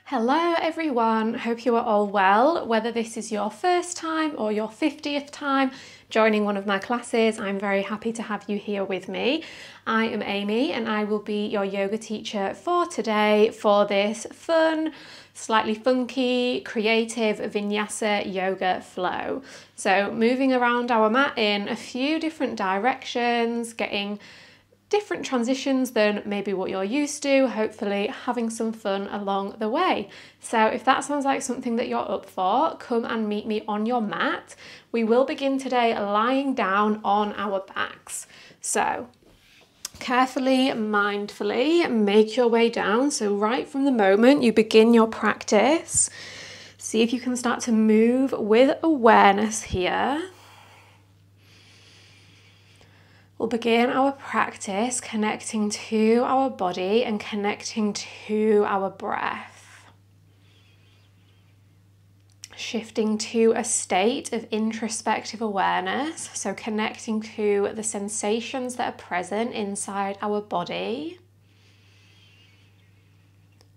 Hello everyone, hope you are all well. Whether this is your first time or your 50th time joining one of my classes, I'm very happy to have you here with me. I am Amy and I will be your yoga teacher for today for this fun, slightly funky, creative Vinyasa yoga flow. So moving around our mat in a few different directions, getting different transitions than maybe what you're used to, hopefully having some fun along the way. So if that sounds like something that you're up for, come and meet me on your mat. We will begin today lying down on our backs. So carefully, mindfully make your way down. So right from the moment you begin your practice, see if you can start to move with awareness here. We'll begin our practice connecting to our body and connecting to our breath. Shifting to a state of introspective awareness, so connecting to the sensations that are present inside our body.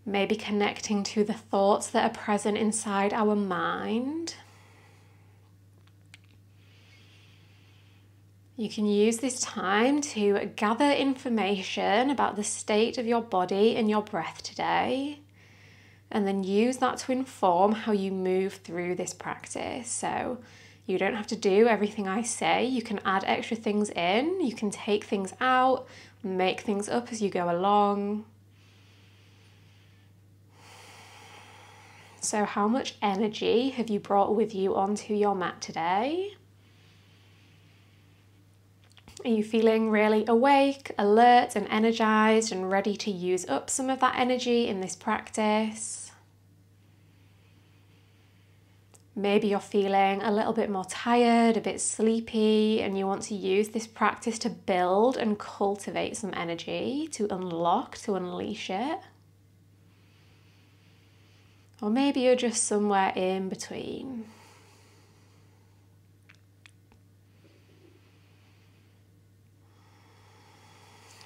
Maybe connecting to the thoughts that are present inside our mind. You can use this time to gather information about the state of your body and your breath today, and then use that to inform how you move through this practice. So you don't have to do everything I say. You can add extra things in, you can take things out, make things up as you go along. So how much energy have you brought with you onto your mat today? Are you feeling really awake, alert and energized and ready to use up some of that energy in this practice? Maybe you're feeling a little bit more tired, a bit sleepy, and you want to use this practice to build and cultivate some energy, to unlock, to unleash it. Or maybe you're just somewhere in between.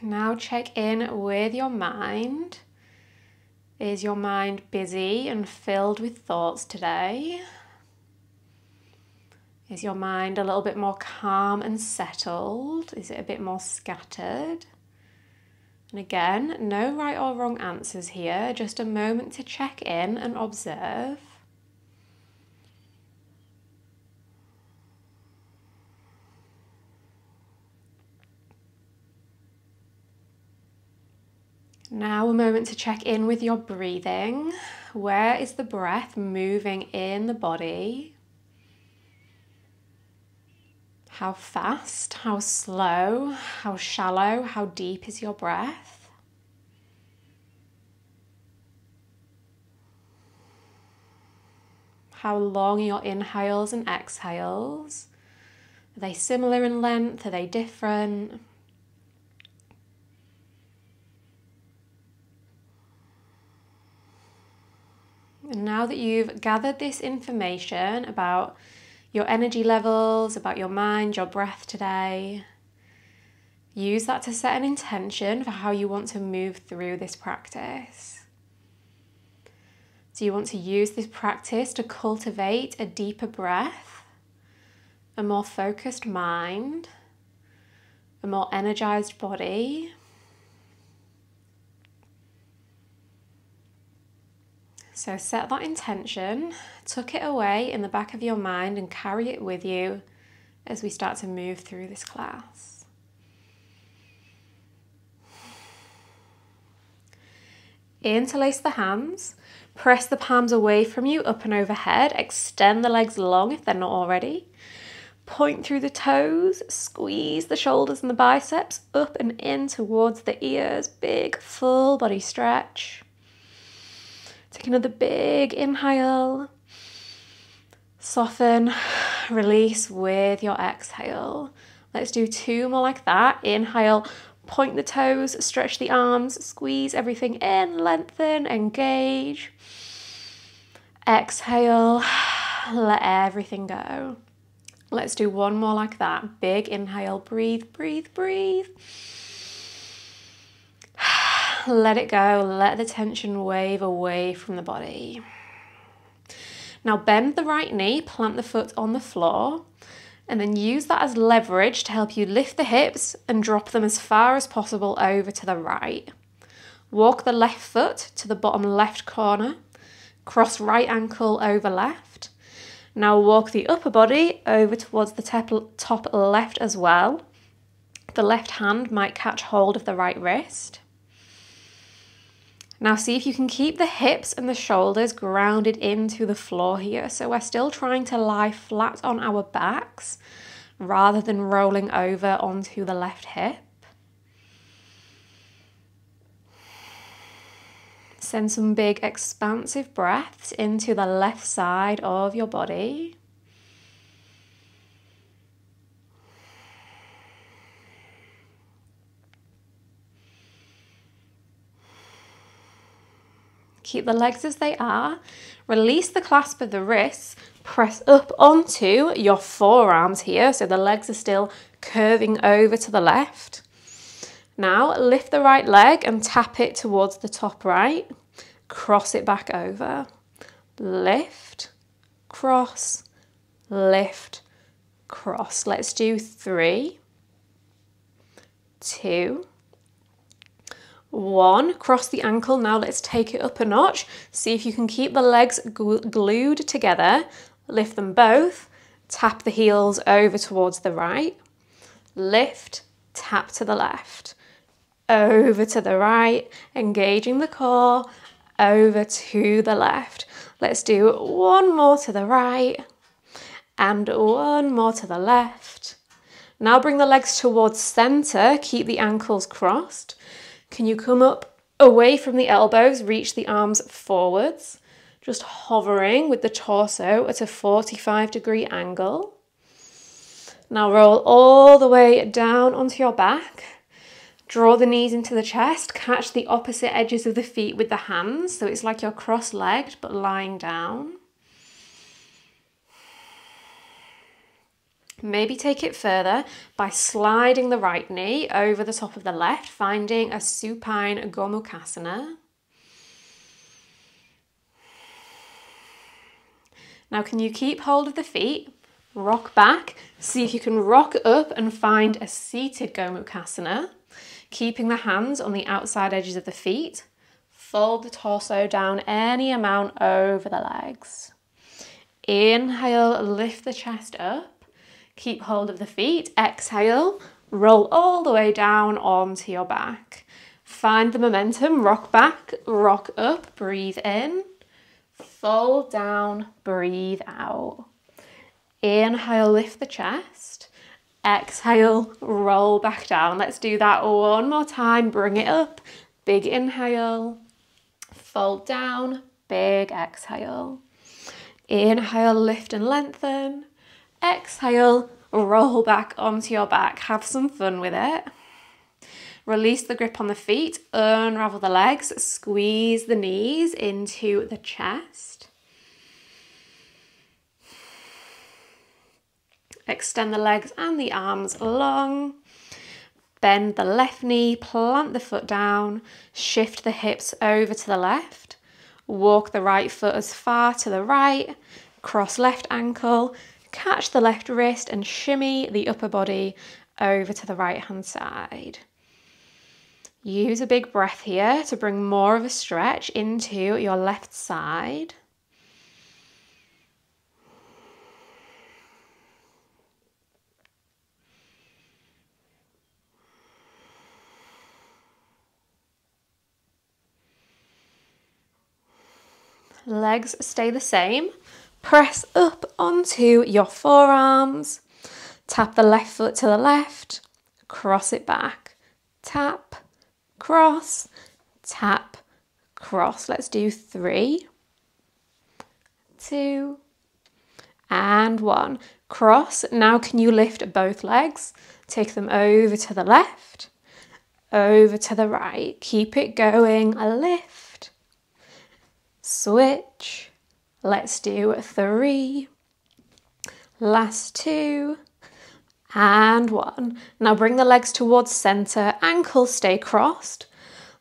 Now check in with your mind. Is your mind busy and filled with thoughts today? Is your mind a little bit more calm and settled? Is it a bit more scattered? And again, no right or wrong answers here, just a moment to check in and observe. Now a moment to check in with your breathing. Where is the breath moving in the body? How fast, how slow, how shallow, how deep is your breath? How long are your inhales and exhales? Are they similar in length? Are they different? And now that you've gathered this information about your energy levels, about your mind, your breath today, use that to set an intention for how you want to move through this practice. Do you want to use this practice to cultivate a deeper breath, a more focused mind, a more energized body? So set that intention, tuck it away in the back of your mind and carry it with you as we start to move through this class. Interlace the hands, press the palms away from you, up and overhead, extend the legs long if they're not already. Point through the toes, squeeze the shoulders and the biceps up and in towards the ears, big full body stretch. Take another big inhale, soften, release with your exhale. Let's do two more like that. Inhale, point the toes, stretch the arms, squeeze everything in, lengthen, engage. Exhale, let everything go. Let's do one more like that. Big inhale, breathe, breathe, breathe. let it go, let the tension wave away from the body. Now bend the right knee, plant the foot on the floor, and then use that as leverage to help you lift the hips and drop them as far as possible over to the right. Walk the left foot to the bottom left corner, cross right ankle over left. Now walk the upper body over towards the top left as well. The left hand might catch hold of the right wrist. Now see if you can keep the hips and the shoulders grounded into the floor here. So we're still trying to lie flat on our backs rather than rolling over onto the left hip. Send some big expansive breaths into the left side of your body. Keep the legs as they are. Release the clasp of the wrists. Press up onto your forearms here, so the legs are still curving over to the left. Now lift the right leg and tap it towards the top right. Cross it back over. Lift, cross, lift, cross. Let's do 3, 2, 1. Cross the ankle. Now let's take it up a notch. See if you can keep the legs glued together. Lift them both. Tap the heels over towards the right. Lift, tap to the left. Over to the right, engaging the core, over to the left. Let's do one more to the right and one more to the left. Now bring the legs towards center, keep the ankles crossed. Can you come up away from the elbows, reach the arms forwards, just hovering with the torso at a 45-degree angle. Now roll all the way down onto your back. Draw the knees into the chest, catch the opposite edges of the feet with the hands, so it's like you're cross-legged but lying down. Maybe take it further by sliding the right knee over the top of the left, finding a supine Gomukhasana. Now can you keep hold of the feet, rock back, see if you can rock up and find a seated Gomukhasana, keeping the hands on the outside edges of the feet. Fold the torso down any amount over the legs. Inhale, lift the chest up. Keep hold of the feet. Exhale, roll all the way down onto your back. Find the momentum, rock back, rock up, breathe in. Fold down, breathe out. Inhale, lift the chest. Exhale, roll back down. Let's do that one more time. Bring it up. Big inhale. Fold down. Big exhale. Inhale, lift and lengthen. Exhale, roll back onto your back. Have some fun with it. Release the grip on the feet. Unravel the legs. Squeeze the knees into the chest. Extend the legs and the arms long. Bend the left knee, plant the foot down, shift the hips over to the left. Walk the right foot as far to the right, cross left ankle, catch the left wrist and shimmy the upper body over to the right hand side. Use a big breath here to bring more of a stretch into your left side. Legs stay the same. Press up onto your forearms. Tap the left foot to the left. Cross it back. Tap, cross, tap, cross. Let's do 3, 2, and 1. Cross. Now can you lift both legs? Take them over to the left, over to the right. Keep it going. A lift. Switch. Let's do 3. Last 2. And 1. Now bring the legs towards center. Ankles stay crossed.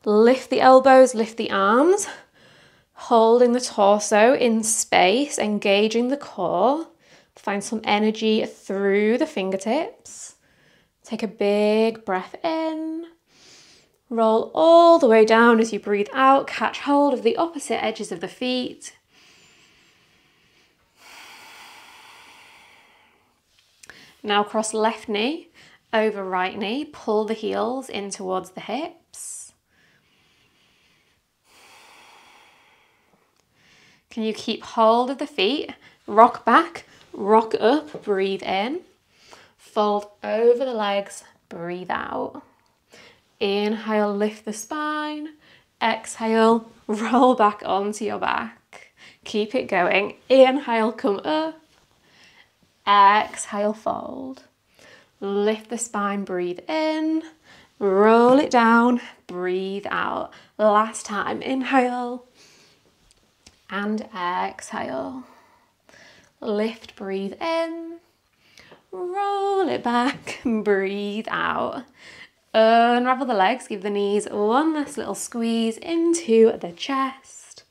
Lift the elbows, lift the arms, holding the torso in space, engaging the core. Find some energy through the fingertips. Take a big breath in. Roll all the way down as you breathe out. Catch hold of the opposite edges of the feet. Now cross left knee over right knee. Pull the heels in towards the hips. Can you keep hold of the feet? Rock back, rock up, breathe in. Fold over the legs, breathe out. Inhale, lift the spine. Exhale, roll back onto your back. Keep it going. Inhale, come up. Exhale, fold. Lift the spine, breathe in. Roll it down, breathe out. Last time, inhale. And exhale. Lift, breathe in. Roll it back, breathe out. Unravel the legs, give the knees one last little squeeze into the chest.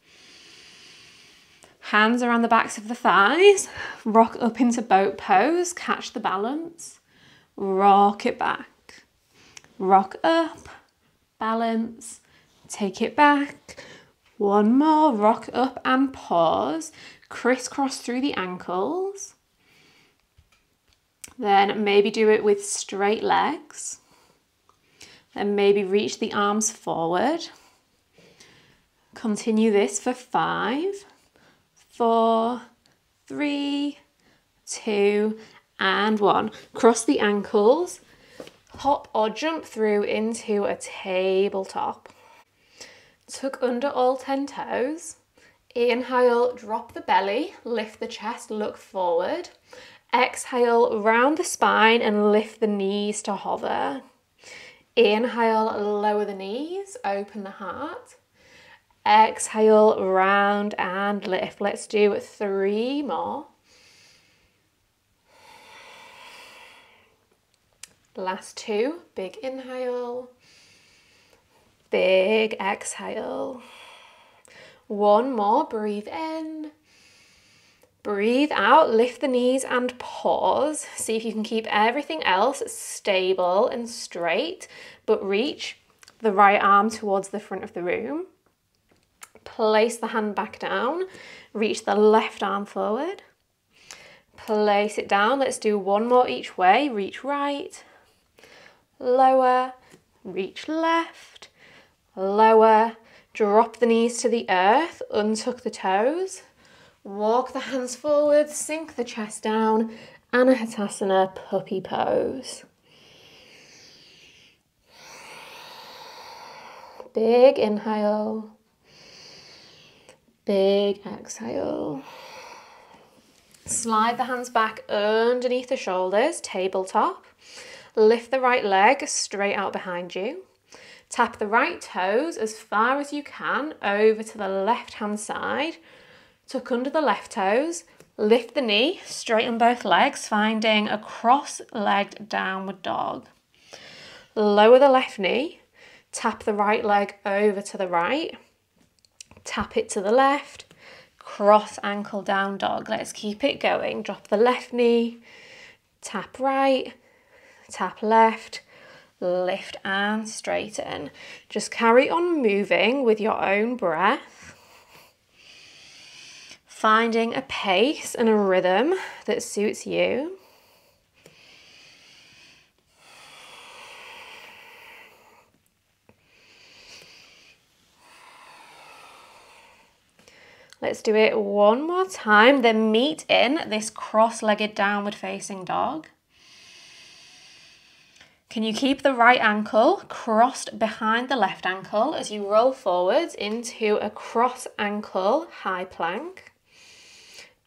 Hands around the backs of the thighs. Rock up into boat pose, catch the balance. Rock it back. Rock up, balance, take it back. One more, rock up and pause. Crisscross through the ankles. Then maybe do it with straight legs. Then maybe reach the arms forward. Continue this for 5, 4, 3, 2, and 1. Cross the ankles. Hop or jump through into a tabletop. Tuck under all 10 toes. Inhale, drop the belly, lift the chest, look forward. Exhale, round the spine and lift the knees to hover. Inhale, lower the knees, open the heart. Exhale, round and lift. Let's do 3 more. Last 2, big inhale, big exhale. 1 more, breathe in. Breathe out, lift the knees and pause. See if you can keep everything else stable and straight, but reach the right arm towards the front of the room. Place the hand back down, reach the left arm forward. Place it down, let's do 1 more each way. Reach right, lower, reach left, lower. Drop the knees to the earth, untuck the toes. Walk the hands forward, sink the chest down, Anahatasana, puppy pose. Big inhale, big exhale. Slide the hands back underneath the shoulders, tabletop. Lift the right leg straight out behind you. Tap the right toes as far as you can over to the left hand side. Tuck under the left toes, lift the knee, straighten both legs, finding a cross-legged downward dog. Lower the left knee, tap the right leg over to the right, tap it to the left, cross ankle down dog. Let's keep it going. Drop the left knee, tap right, tap left, lift and straighten. Just carry on moving with your own breath. Finding a pace and a rhythm that suits you. Let's do it 1 more time, then meet in this cross-legged downward facing dog. Can you keep the right ankle crossed behind the left ankle as you roll forwards into a cross ankle high plank?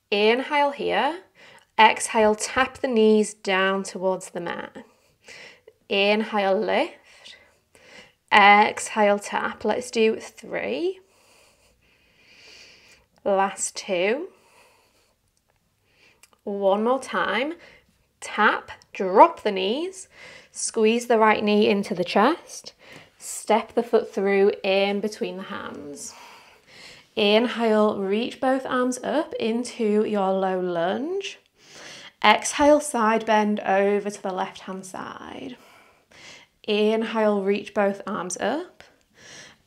Inhale here, exhale, tap the knees down towards the mat. Inhale, lift, exhale, tap. Let's do 3. Last 2. 1 more time, tap, drop the knees, squeeze the right knee into the chest, Step the foot through in between the hands. Inhale, reach both arms up into your low lunge. Exhale, side bend over to the left hand side. Inhale, reach both arms up.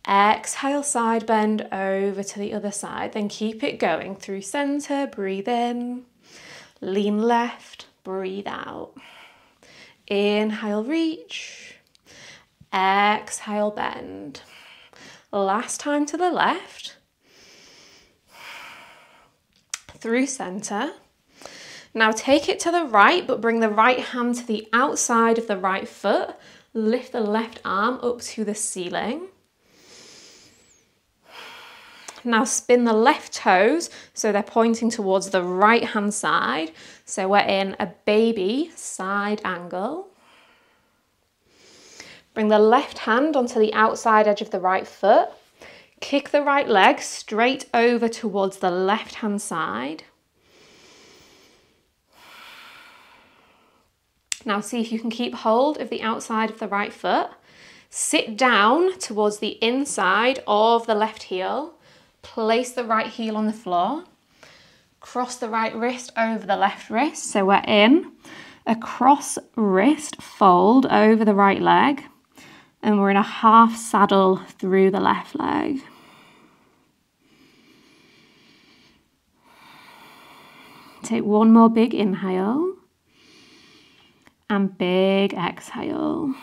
Exhale, side bend over to the other side. Then keep it going through center. Breathe in. Lean left. Breathe out. Inhale, reach. Exhale, bend. Last time to the left. Through center. Now take it to the right, but bring the right hand to the outside of the right foot. Lift the left arm up to the ceiling. Now spin the left toes so they're pointing towards the right hand side. So we're in a baby side angle. Bring the left hand onto the outside edge of the right foot. Kick the right leg straight over towards the left hand side. Now see if you can keep hold of the outside of the right foot. Sit down towards the inside of the left heel. Place the right heel on the floor. Cross the right wrist over the left wrist. So we're in a cross wrist fold over the right leg. And we're in a half saddle through the left leg. Take one more big inhale. And big exhale.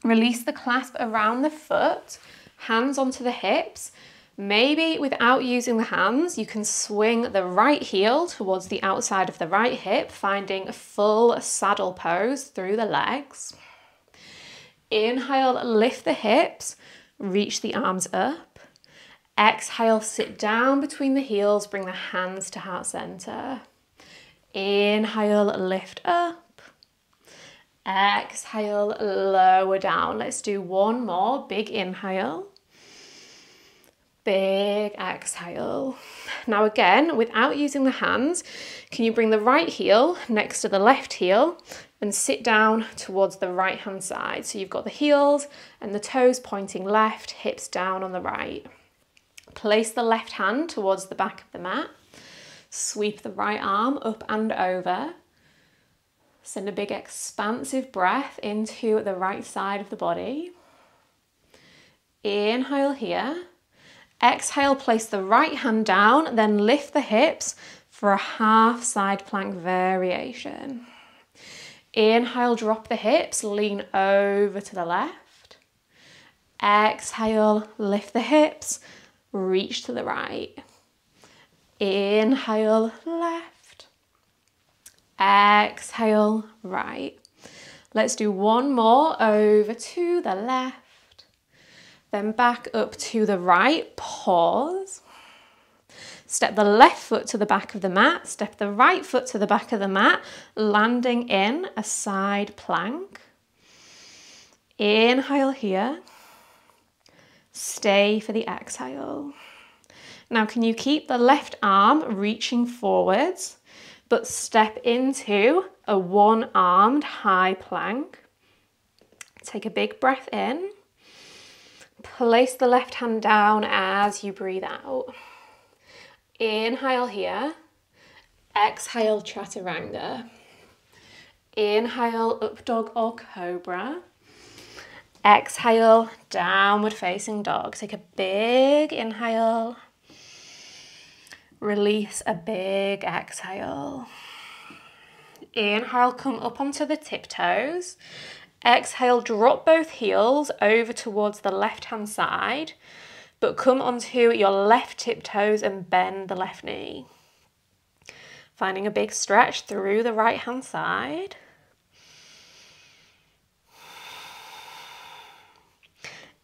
Release the clasp around the foot, hands onto the hips. Maybe without using the hands, you can swing the right heel towards the outside of the right hip, finding a full saddle pose through the legs. Inhale, lift the hips, reach the arms up. Exhale, sit down between the heels, bring the hands to heart center. Inhale, lift up. Exhale, lower down. Let's do one more. Big inhale. Big exhale. Now again, without using the hands, can you bring the right heel next to the left heel and sit down towards the right hand side? So you've got the heels and the toes pointing left, hips down on the right. Place the left hand towards the back of the mat. Sweep the right arm up and over. Send a big expansive breath into the right side of the body. Inhale here. Exhale, place the right hand down, then lift the hips for a half side plank variation. Inhale, drop the hips, lean over to the left. Exhale, lift the hips, reach to the right. Inhale, left. Exhale, right. Let's do one more over to the left. Then back up to the right, pause. Step the left foot to the back of the mat, step the right foot to the back of the mat, landing in a side plank. Inhale here. Stay for the exhale. Now can you keep the left arm reaching forwards, but step into a one-armed high plank. Take a big breath in. Place the left hand down as you breathe out. Inhale here. Exhale, chaturanga. Inhale, up dog or cobra. Exhale, downward facing dog. Take a big inhale. Release a big exhale. Inhale, come up onto the tiptoes. Exhale, drop both heels over towards the left hand side, but come onto your left tiptoes and bend the left knee. Finding a big stretch through the right hand side.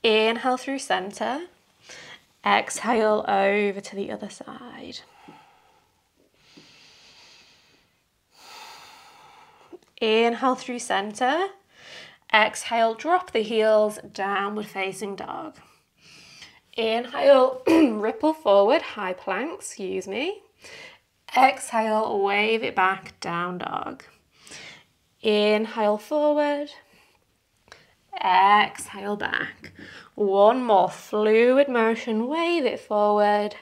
Inhale through center. Exhale over to the other side. Inhale through center. Exhale, drop the heels, downward facing dog. Inhale, ripple forward, high plank, excuse me. Exhale, wave it back, down dog. Inhale forward. exhale back. One more fluid motion, wave it forward.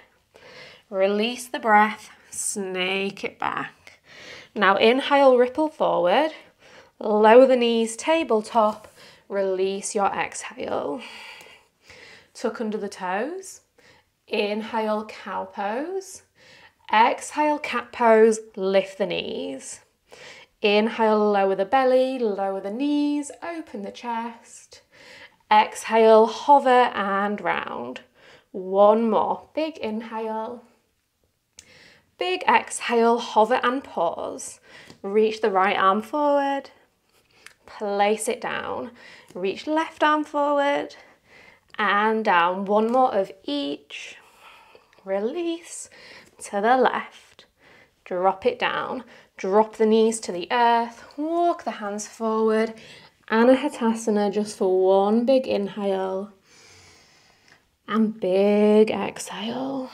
Release the breath, snake it back. Now inhale, ripple forward. Lower the knees, tabletop. Release your exhale. Tuck under the toes. Inhale, cow pose. Exhale, cat pose, lift the knees. Inhale, lower the belly, lower the knees, open the chest. Exhale, hover and round. One more, big inhale. Big exhale, hover and pause. Reach the right arm forward. Place it down. Reach left arm forward and down. One more of each. Release to the left. Drop it down. Drop the knees to the earth. Walk the hands forward. Anahatasana just for one big inhale and big exhale.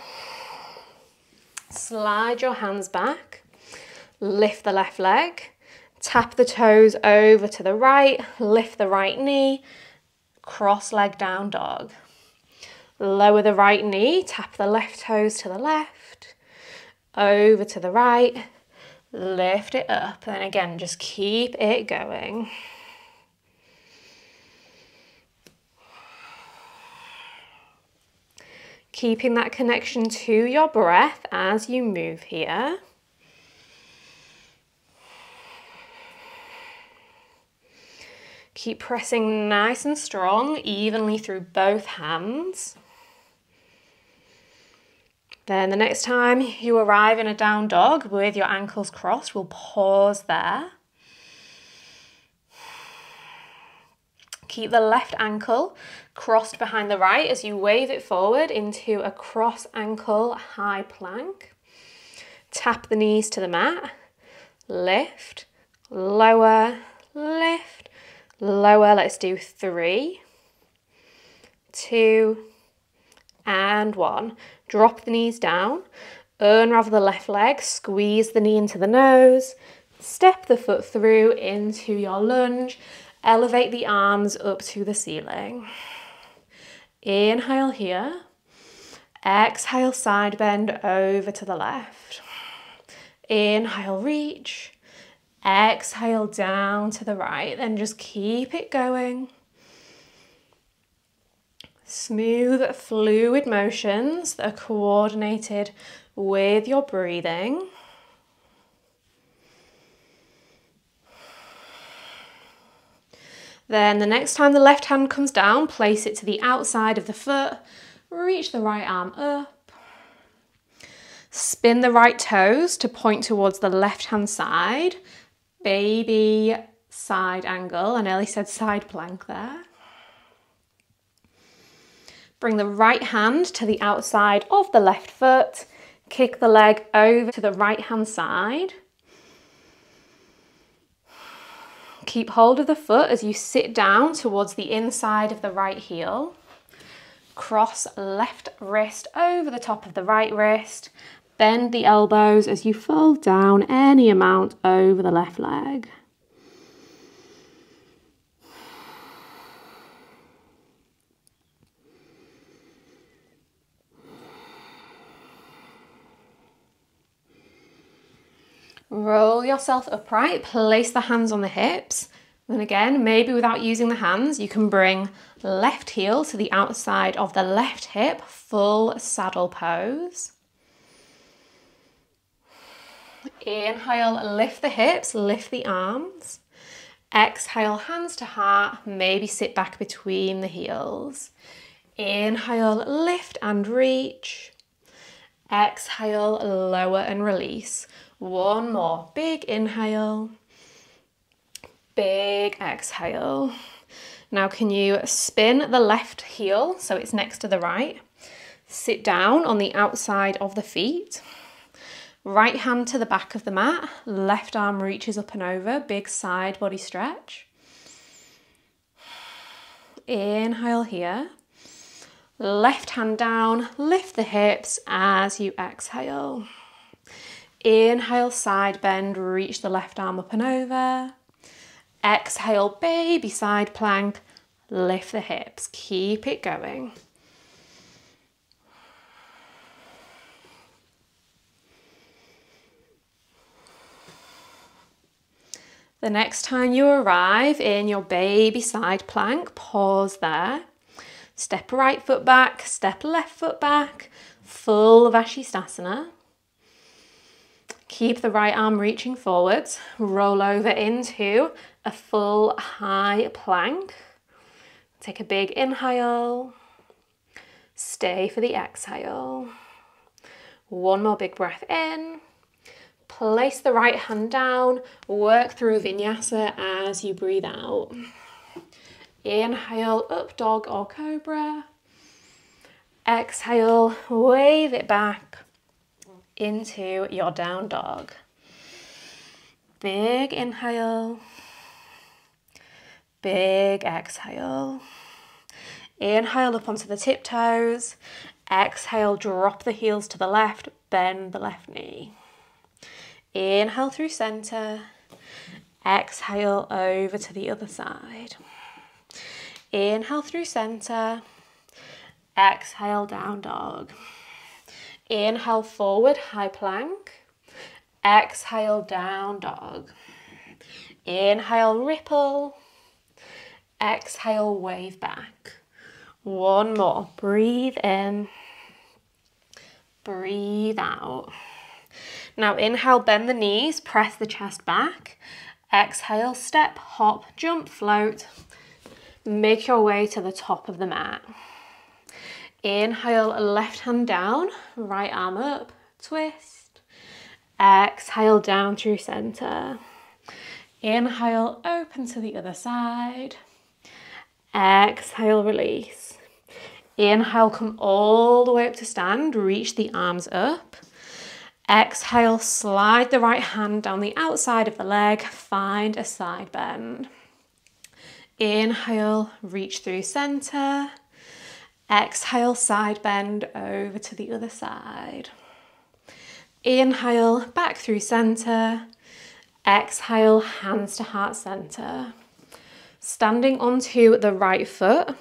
Slide your hands back. Lift the left leg. Tap the toes over to the right. Lift the right knee. Cross leg down dog. Lower the right knee. Tap the left toes to the left. Over to the right. Lift it up. And again, just keep it going. Keeping that connection to your breath as you move here. Keep pressing nice and strong, evenly through both hands. Then the next time you arrive in a down dog with your ankles crossed, we'll pause there. Keep the left ankle crossed behind the right as you wave it forward into a cross ankle high plank. Tap the knees to the mat. Lift, lower, lift, lower. Let's do 3, 2, and 1. Drop the knees down. Unravel the left leg. Squeeze the knee into the nose. Step the foot through into your lunge. Elevate the arms up to the ceiling. Inhale here. Exhale, side bend over to the left. Inhale, reach. Exhale, down to the right. Then just keep it going. Smooth, fluid motions that are coordinated with your breathing. Then the next time the left hand comes down, place it to the outside of the foot. Reach the right arm up. Spin the right toes to point towards the left hand side. Baby side angle. I nearly said side plank there. Bring the right hand to the outside of the left foot. Kick the leg over to the right hand side. Keep hold of the foot as you sit down towards the inside of the right heel. Cross left wrist over the top of the right wrist. Bend the elbows as you fold down any amount over the left leg. Roll yourself upright, place the hands on the hips. And again, maybe without using the hands, you can bring left heel to the outside of the left hip, full saddle pose. Inhale, lift the hips, lift the arms. Exhale, hands to heart, maybe sit back between the heels. Inhale, lift and reach. Exhale, lower and release. One more, big inhale, big exhale. Now can you spin the left heel so it's next to the right? Sit down on the outside of the feet. Right hand to the back of the mat, left arm reaches up and over, big side body stretch. Inhale here. Left hand down, lift the hips as you exhale. Inhale, side bend, reach the left arm up and over. Exhale, baby side plank, lift the hips, keep it going. The next time you arrive in your baby side plank, pause there. Step right foot back, step left foot back, full Vashisthasana. Keep the right arm reaching forwards, roll over into a full high plank. Take a big inhale, stay for the exhale. One more big breath in. Place the right hand down, work through Vinyasa as you breathe out. Inhale, up dog or cobra. Exhale, wave it back into your down dog. Big inhale, big exhale. Inhale up onto the tiptoes. Exhale, drop the heels to the left, bend the left knee. Inhale through center, exhale over to the other side. Inhale through center, exhale down dog. Inhale forward, high plank. Exhale down dog. Inhale ripple. Exhale wave back. One more, breathe in, breathe out. Now inhale, bend the knees, press the chest back. Exhale, step, hop, jump, float. Make your way to the top of the mat. Inhale, left hand down, right arm up, twist. Exhale, down through center. Inhale, open to the other side. Exhale, release. Inhale, come all the way up to stand, reach the arms up. Exhale, slide the right hand down the outside of the leg, find a side bend. Inhale, reach through center. Exhale, side bend over to the other side. Inhale, back through center. Exhale, hands to heart center. Standing onto the right foot,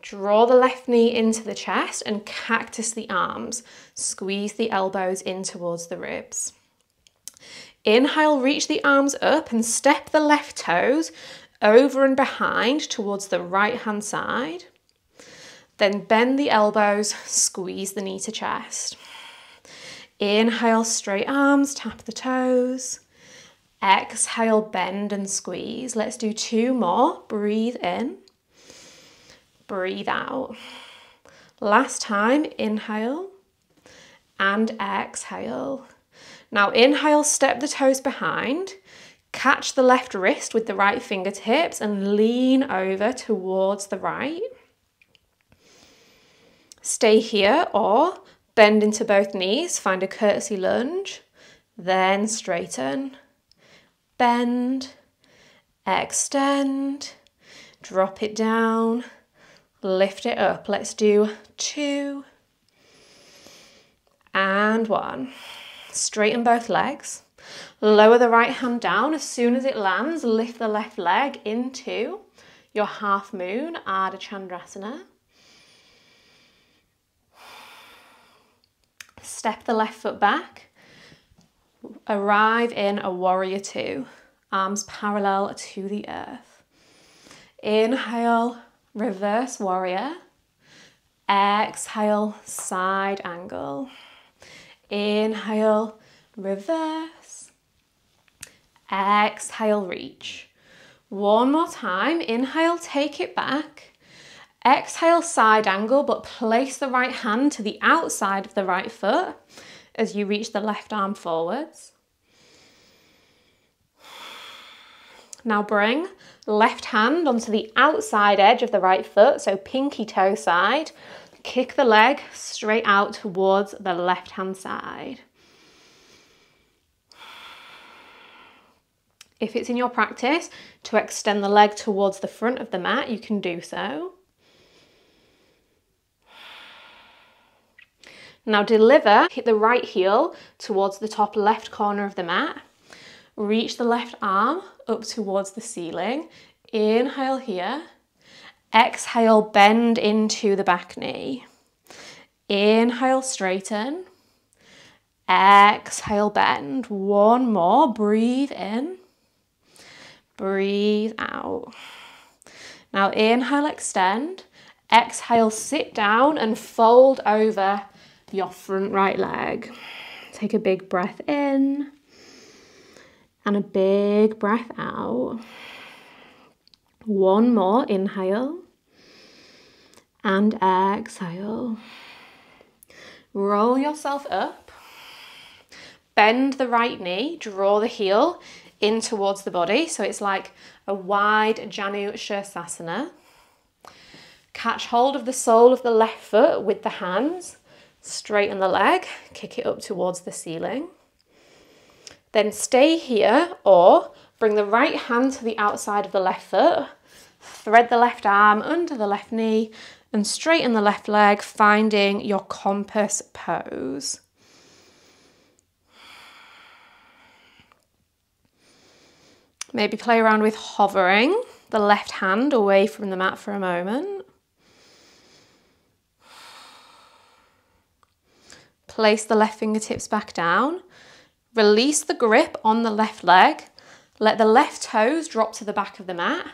draw the left knee into the chest and cactus the arms. Squeeze the elbows in towards the ribs. Inhale, reach the arms up and step the left toes over and behind towards the right hand side. Then bend the elbows, squeeze the knee to chest. Inhale, straight arms, tap the toes. Exhale, bend and squeeze. Let's do two more. Breathe in. Breathe out. Last time, inhale and exhale. Now inhale, step the toes behind, catch the left wrist with the right fingertips and lean over towards the right. Stay here or bend into both knees, find a curtsy lunge, then straighten, bend, extend, drop it down, lift it up. Let's do 2 and 1. Straighten both legs. Lower the right hand down. As soon as it lands, lift the left leg into your half moon, Ardha Chandrasana. Step the left foot back. Arrive in a warrior 2. Arms parallel to the earth. Inhale, reverse warrior. Exhale, side angle. Inhale, reverse. Exhale, reach. One more time. Inhale, take it back. Exhale, side angle, but place the right hand to the outside of the right foot as you reach the left arm forwards. Now bring left hand onto the outside edge of the right foot, so pinky toe side. Kick the leg straight out towards the left hand side. If it's in your practice to extend the leg towards the front of the mat, you can do so. Now deliver, hit the right heel towards the top left corner of the mat. Reach the left arm up towards the ceiling. Inhale here. Exhale, bend into the back knee. Inhale, straighten. Exhale, bend. One more. Breathe in. Breathe out. Now inhale, extend. Exhale, sit down and fold over your front right leg. Take a big breath in and a big breath out. One more. Inhale and exhale. Roll yourself up. Bend the right knee. Draw the heel in towards the body. So it's like a wide Janu Shirsasana. Catch hold of the sole of the left foot with the hands. Straighten the leg. Kick it up towards the ceiling. Then stay here or bring the right hand to the outside of the left foot. Thread the left arm under the left knee and straighten the left leg, finding your compass pose. Maybe play around with hovering the left hand away from the mat for a moment. Place the left fingertips back down. Release the grip on the left leg. Let the left toes drop to the back of the mat.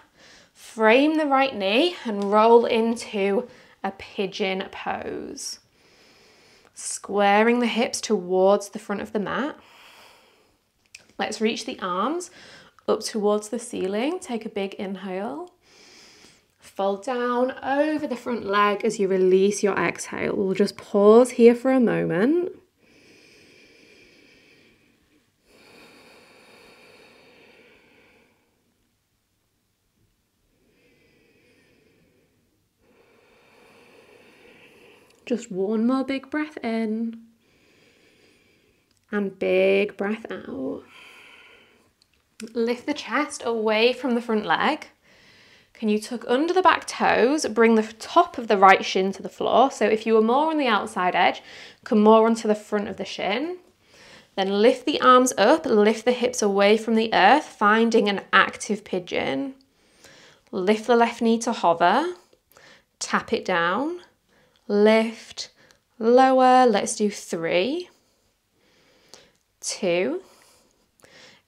Frame the right knee and roll into a pigeon pose. Squaring the hips towards the front of the mat. Let's reach the arms up towards the ceiling. Take a big inhale. Fold down over the front leg as you release your exhale. We'll just pause here for a moment. Just one more big breath in and big breath out. Lift the chest away from the front leg. Can you tuck under the back toes, bring the top of the right shin to the floor. So if you were more on the outside edge, come more onto the front of the shin. Then lift the arms up, lift the hips away from the earth, finding an active pigeon. Lift the left knee to hover, tap it down, lift, lower. Let's do 3, 2,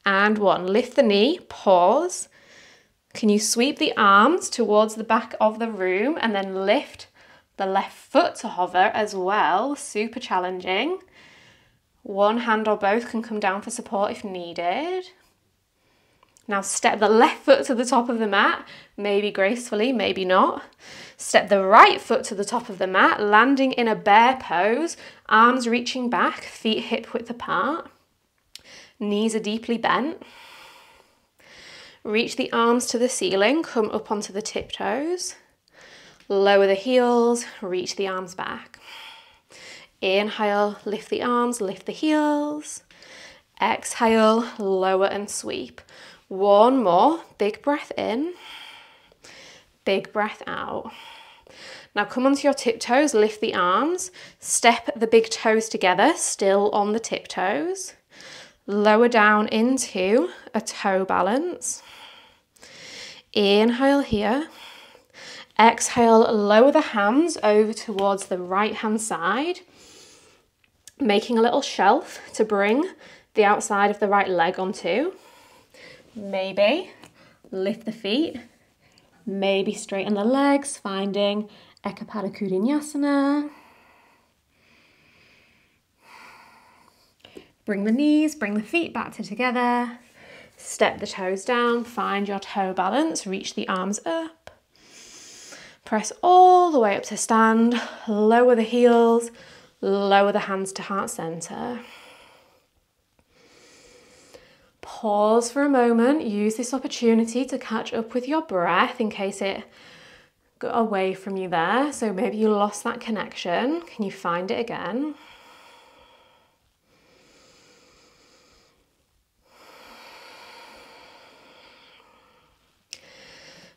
and 1. Lift the knee, pause. Can you sweep the arms towards the back of the room and then lift the left foot to hover as well? Super challenging. One hand or both can come down for support if needed. Now step the left foot to the top of the mat, maybe gracefully, maybe not. Step the right foot to the top of the mat, landing in a bear pose, arms reaching back, feet hip width apart. Knees are deeply bent. Reach the arms to the ceiling, come up onto the tiptoes. Lower the heels, reach the arms back. Inhale, lift the arms, lift the heels. Exhale, lower and sweep. One more, big breath in, big breath out. Now come onto your tiptoes, lift the arms, step the big toes together, still on the tiptoes. Lower down into a toe balance. Inhale here. Exhale, lower the hands over towards the right hand side, making a little shelf to bring the outside of the right leg onto. Maybe lift the feet, maybe straighten the legs, finding Ekapada Vinyasa. Bring the knees, bring the feet back together. Step the toes down, find your toe balance, reach the arms up. Press all the way up to stand, lower the heels, lower the hands to heart center. Pause for a moment, use this opportunity to catch up with your breath in case it got away from you there. So maybe you lost that connection. Can you find it again?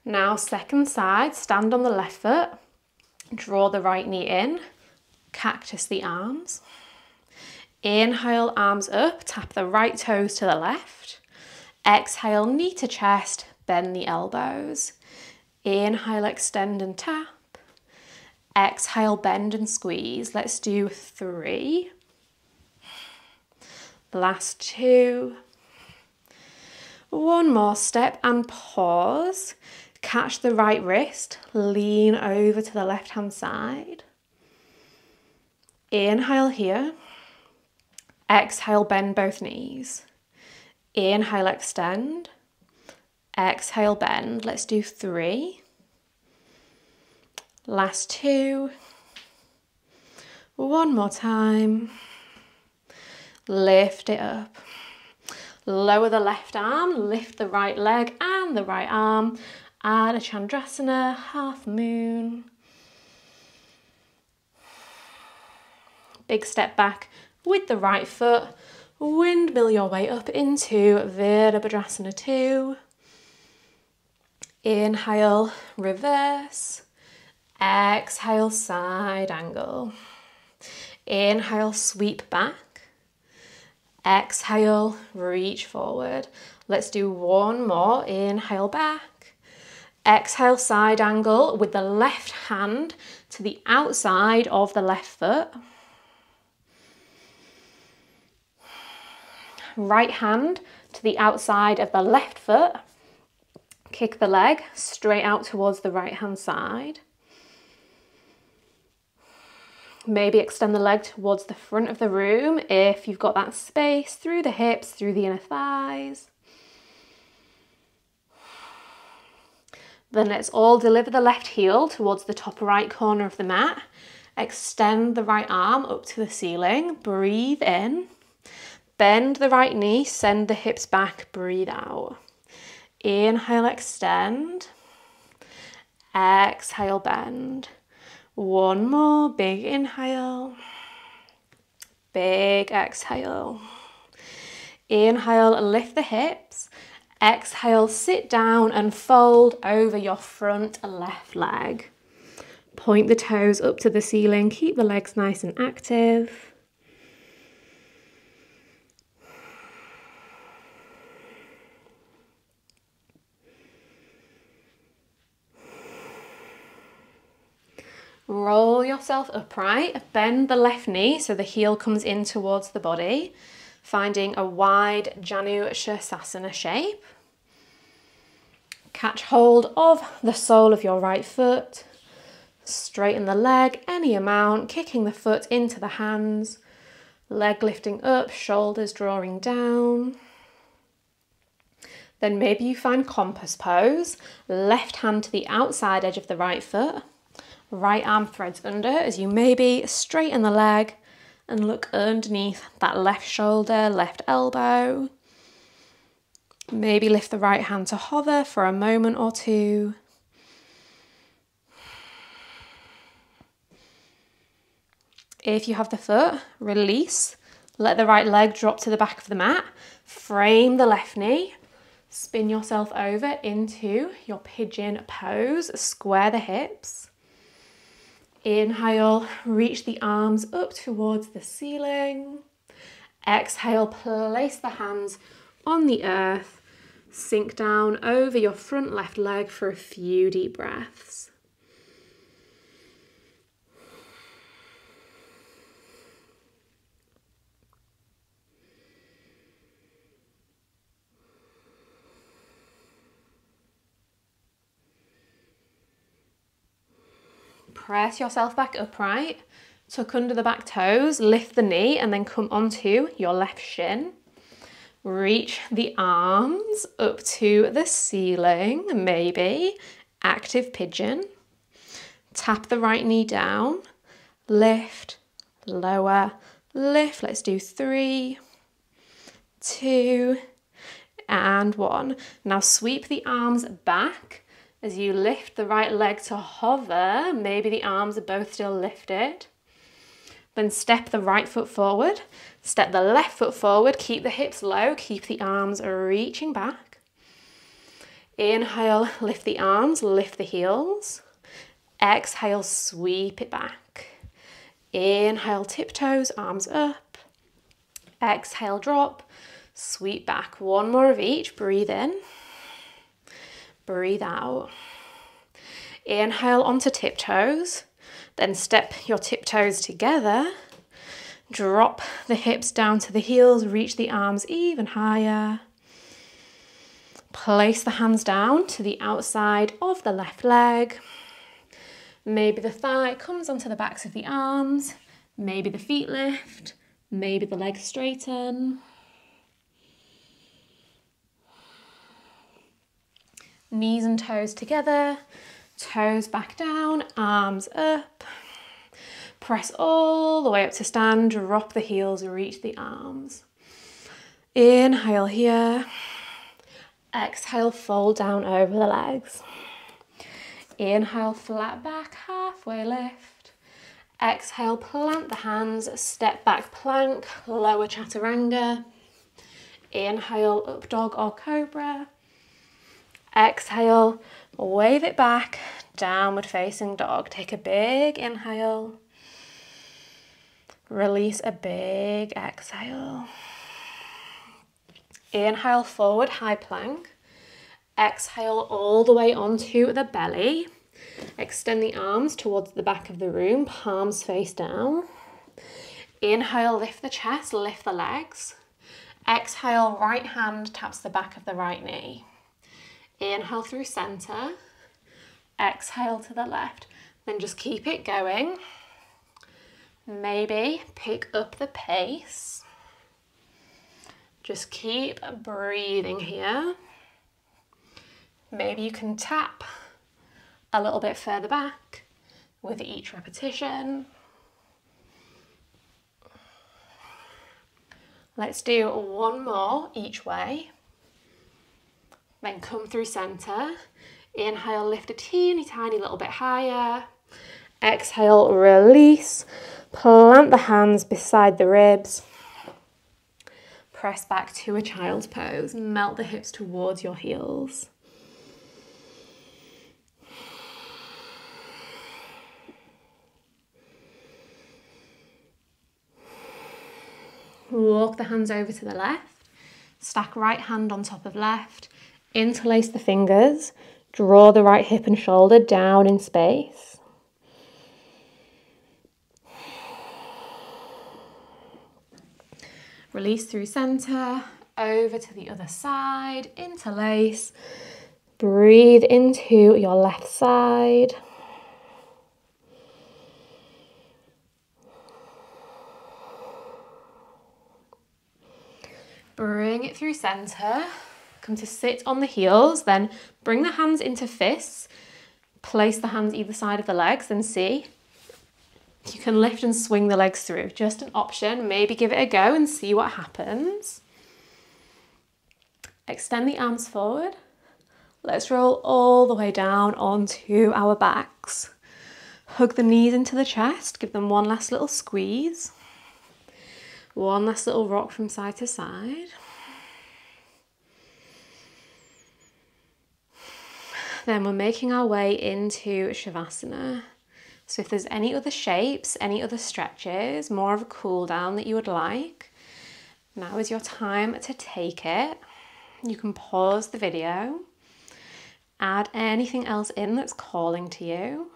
Now second side, stand on the left foot, draw the right knee in, cactus the arms. Inhale, arms up, tap the right toes to the left. Exhale, knee to chest, bend the elbows. Inhale, extend and tap. Exhale, bend and squeeze. Let's do 3. Last 2. One more step and pause. Catch the right wrist, lean over to the left hand side. Inhale here. Exhale, bend both knees. Inhale, extend. Exhale, bend. Let's do 3. Last 2. One more time. Lift it up. Lower the left arm, lift the right leg and the right arm. Adho Chandrasana, half moon. Big step back with the right foot. Windmill your way up into Virabhadrasana 2. Inhale, reverse. Exhale, side angle. Inhale, sweep back. Exhale, reach forward. Let's do one more. Inhale, back. Exhale, side angle with the left hand to the outside of the left foot. Right hand to the outside of the left foot. Kick the leg straight out towards the right hand side. Maybe extend the leg towards the front of the room if you've got that space, through the hips, through the inner thighs. Then let's all deliver the left heel towards the top right corner of the mat. Extend the right arm up to the ceiling. Breathe in. Bend the right knee, send the hips back, breathe out. Inhale, extend. Exhale, bend. One more, big inhale. Big exhale. Inhale, lift the hips. Exhale, sit down and fold over your front left leg. Point the toes up to the ceiling, keep the legs nice and active. Roll yourself upright, bend the left knee so the heel comes in towards the body, finding a wide Janu Shirsasana shape. Catch hold of the sole of your right foot, straighten the leg any amount, kicking the foot into the hands, leg lifting up, shoulders drawing down. Then maybe you find compass pose, left hand to the outside edge of the right foot. Right arm threads under as you maybe straighten the leg and look underneath that left shoulder, left elbow. Maybe lift the right hand to hover for a moment or two. If you have the foot, release. Let the right leg drop to the back of the mat. Frame the left knee. Spin yourself over into your pigeon pose. Square the hips. Inhale, reach the arms up towards the ceiling. Exhale, place the hands on the earth. Sink down over your front left leg for a few deep breaths. Press yourself back upright, tuck under the back toes, lift the knee and then come onto your left shin. Reach the arms up to the ceiling, maybe active pigeon. Tap the right knee down, lift, lower, lift. Let's do 3, 2, and 1. Now sweep the arms back. As you lift the right leg to hover, maybe the arms are both still lifted. Then step the right foot forward, step the left foot forward, keep the hips low, keep the arms reaching back. Inhale, lift the arms, lift the heels. Exhale, sweep it back. Inhale, tiptoes, arms up. Exhale, drop, sweep back. One more of each, breathe in. Breathe out. Inhale onto tiptoes, then step your tiptoes together. Drop the hips down to the heels, reach the arms even higher. Place the hands down to the outside of the left leg. Maybe the thigh comes onto the backs of the arms. Maybe the feet lift. Maybe the legs straighten. Knees and toes together. Toes back down, arms up. Press all the way up to stand. Drop the heels, reach the arms. Inhale here. Exhale, fold down over the legs. Inhale, flat back, halfway lift. Exhale, plant the hands, step back plank, lower chaturanga. Inhale, up dog or cobra. Exhale, wave it back, downward facing dog. Take a big inhale. Release a big exhale. Inhale, forward high plank. Exhale all the way onto the belly. Extend the arms towards the back of the room, palms face down. Inhale, lift the chest, lift the legs. Exhale, right hand taps the back of the right knee. Inhale through center. Exhale to the left. Then just keep it going. Maybe pick up the pace. Just keep breathing here. Maybe you can tap a little bit further back with each repetition. Let's do one more each way. Then come through center. Inhale, lift a teeny tiny little bit higher. Exhale, release. Plant the hands beside the ribs. Press back to a child's pose. Melt the hips towards your heels. Walk the hands over to the left. Stack right hand on top of left. Interlace the fingers. Draw the right hip and shoulder down in space. Release through center, over to the other side, interlace. Breathe into your left side. Bring it through center. Come to sit on the heels, then bring the hands into fists. Place the hands either side of the legs and see. You can lift and swing the legs through. Just an option. Maybe give it a go and see what happens. Extend the arms forward. Let's roll all the way down onto our backs. Hug the knees into the chest. Give them one last little squeeze. One last little rock from side to side. Then we're making our way into Shavasana. So if there's any other shapes, any other stretches, more of a cool down that you would like, now is your time to take it. You can pause the video, add anything else in that's calling to you.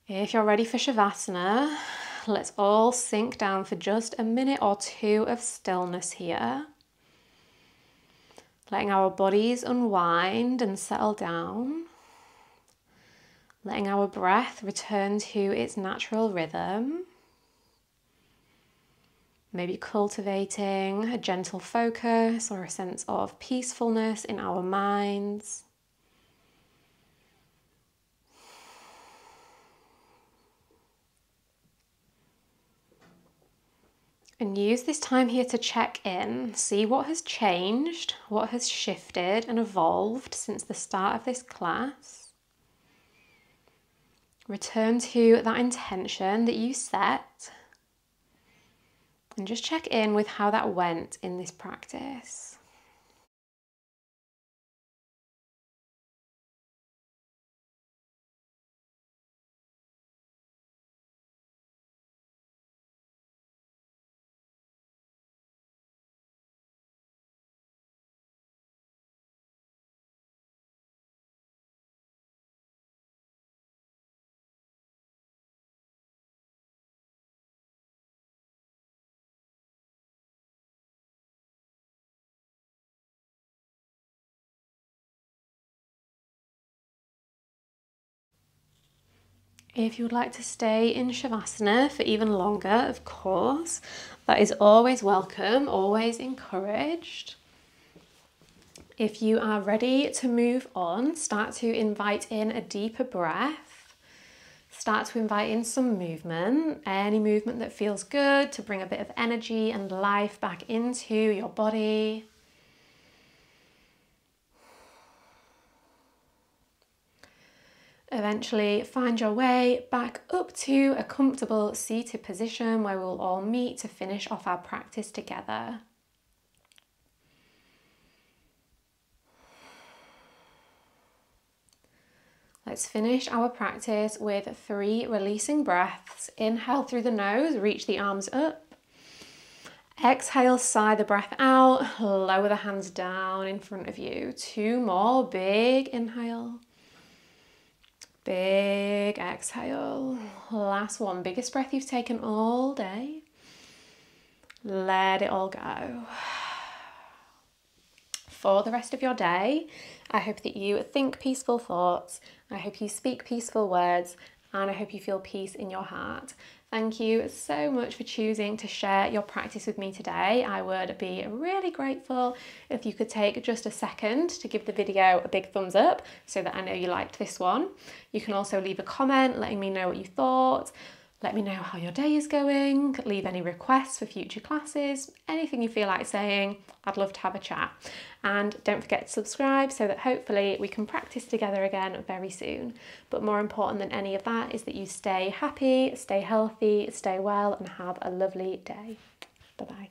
If you're ready for Shavasana, let's all sink down for just a minute or two of stillness here. Letting our bodies unwind and settle down. Letting our breath return to its natural rhythm. Maybe cultivating a gentle focus or a sense of peacefulness in our minds. And use this time here to check in, see what has changed, what has shifted and evolved since the start of this class. Return to that intention that you set and just check in with how that went in this practice. If you would like to stay in Shavasana for even longer, of course, that is always welcome, always encouraged. If you are ready to move on, start to invite in a deeper breath. Start to invite in some movement, any movement that feels good to bring a bit of energy and life back into your body. Eventually find your way back up to a comfortable seated position where we'll all meet to finish off our practice together. Let's finish our practice with 3 releasing breaths. Inhale through the nose, reach the arms up. Exhale, sigh the breath out, lower the hands down in front of you. 2 more, big inhale. Big exhale. Last one, biggest breath you've taken all day. Let it all go. For the rest of your day, I hope that you think peaceful thoughts, I hope you speak peaceful words, and I hope you feel peace in your heart. Thank you so much for choosing to share your practice with me today. I would be really grateful if you could take just a second to give the video a big thumbs up so that I know you liked this one. You can also leave a comment letting me know what you thought. Let me know how your day is going, leave any requests for future classes, anything you feel like saying. I'd love to have a chat. And don't forget to subscribe so that hopefully we can practice together again very soon. But more important than any of that is that you stay happy, stay healthy, stay well, and have a lovely day. Bye-bye.